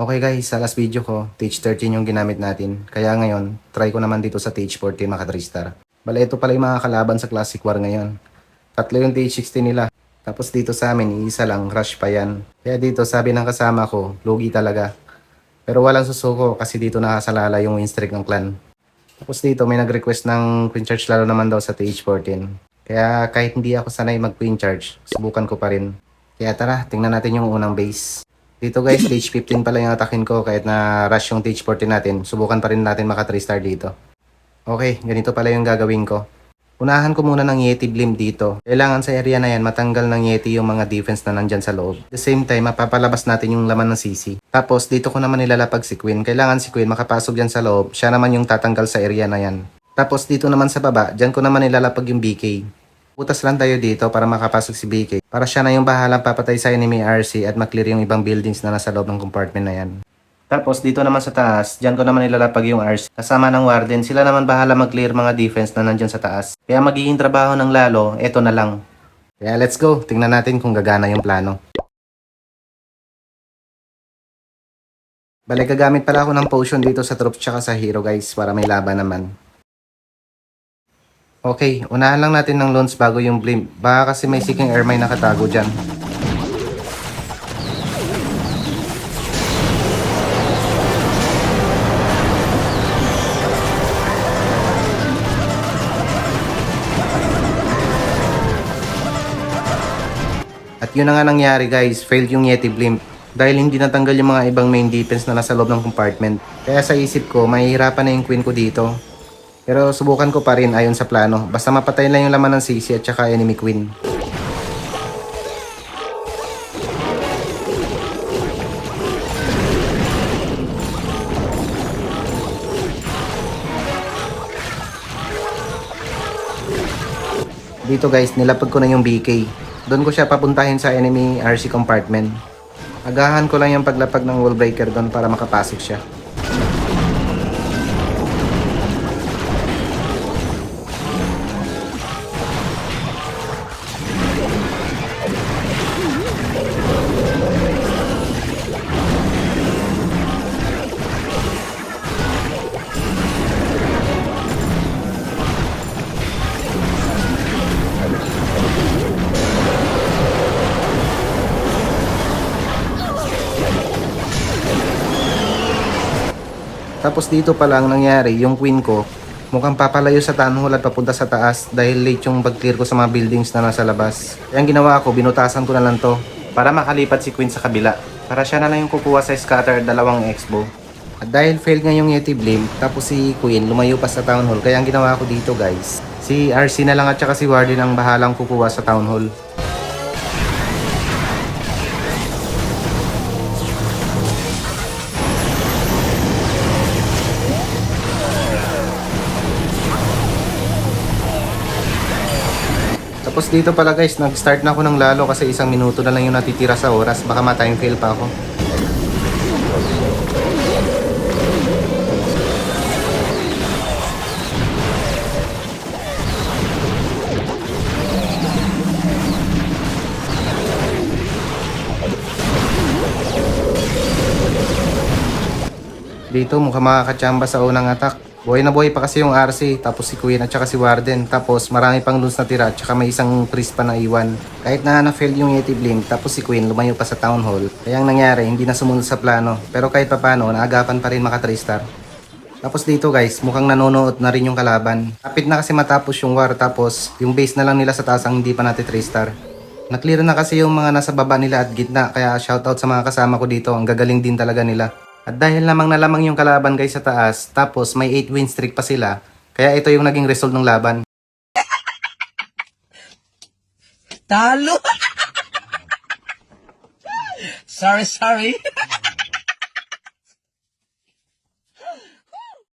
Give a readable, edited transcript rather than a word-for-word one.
Okay guys, sa last video ko, TH13 yung ginamit natin. Kaya ngayon, try ko naman dito sa TH14 maka 3 star. Bale, ito pala yung mga kalaban sa Classic War ngayon. Tatlo yung TH16 nila. Tapos dito sa amin, iisa lang, rush pa yan. Kaya dito, sabi ng kasama ko, lugi talaga. Pero walang susuko kasi dito nakasalala yung win streak ng clan. Tapos dito, may nag-request ng queen charge lalo naman daw sa TH14. Kaya kahit hindi ako sanay mag queen charge, subukan ko pa rin. Kaya tara, tingnan natin yung unang base. Dito guys, stage 15 pala yung atakin ko kahit na rush yung stage 14 natin. Subukan pa rin natin maka 3 star dito. Okay, ganito pala yung gagawin ko. Unahan ko muna ng Yeti Blim dito. Kailangan sa area na yan matanggal ng Yeti yung mga defense na nandyan sa loob. At the same time, mapapalabas natin yung laman ng CC. Tapos dito ko naman nilalapag si Queen. Kailangan si Queen makapasok dyan sa loob. Siya naman yung tatanggal sa area na yan. Tapos dito naman sa baba, dyan ko naman nilalapag yung BK. Putas lang tayo dito para makapasok si BK. Para siya na yung bahalang papatay sa enemy RC at maklear yung ibang buildings na nasa loob ng compartment na yan. Tapos dito naman sa taas, dyan ko naman nilalapag yung RC. Kasama ng Warden, sila naman bahala mag-clear mga defense na nandyan sa taas. Kaya magiging trabaho ng lalo, eto na lang. Kaya let's go, tingnan natin kung gagana yung plano. Bale, gagamit pala ako ng potion dito sa troops tsaka sa hero guys para may laban naman. Okay, unahan lang natin ng launch bago yung blimp. Baka kasi may seeking air mine nakatago dyan. At yun na nga nangyari guys, failed yung Yeti blimp. Dahil hindi natanggal yung mga ibang main defense na nasa loob ng compartment. Kaya sa isip ko, mahihirapan na yung queen ko dito. Pero subukan ko pa rin ayon sa plano. Basta mapatay lang yung laman ng CC at saka enemy queen. Dito guys, nilapag ko na yung BK. Doon ko siya papuntahin sa enemy RC compartment. Agahan ko lang yung paglapag ng wall breaker doon para makapasok siya. Tapos dito pa lang nangyari, yung queen ko, mukhang papalayo sa town hall at papunta sa taas dahil late yung pag-clear ko sa mga buildings na nasa labas. Kaya ang ginawa ko, binutasan ko na lang to para makalipat si queen sa kabila. Para siya na lang yung kukuha sa scatter dalawang expo. At dahil failed nga yung Yeti Blim, tapos si queen lumayo pa sa town hall. Kaya ang ginawa ko dito guys, si RC na lang at saka si Warden ang bahalang kukuha sa town hall. Tapos dito pala guys, nag-start na ako ng lalo kasi 1 minuto na lang yung natitira sa oras. Baka ma-time fail pa ako. Dito mukhang makakachamba sa unang attack. Buhay na buhay pa kasi yung RC, tapos si Queen at saka si Warden. Tapos marami pang loons na tira at saka may isang priest pa na iwan. Kahit na fail yung Yeti Blink, tapos si Queen lumayo pa sa town hall. Kaya ang nangyari, hindi na sumunod sa plano. Pero kahit papano, naagapan pa rin maka 3 star. Tapos dito guys, mukhang nanonood na rin yung kalaban. Kapit na kasi matapos yung war, tapos yung base na lang nila sa taas ang hindi pa natin 3 star. Naklear na kasi yung mga nasa baba nila at gitna, kaya shoutout sa mga kasama ko dito, ang gagaling din talaga nila. At dahil lamang na lamang yung kalaban guys sa taas, tapos may 8 win streak pa sila, kaya ito yung naging result ng laban. Talo! Sorry.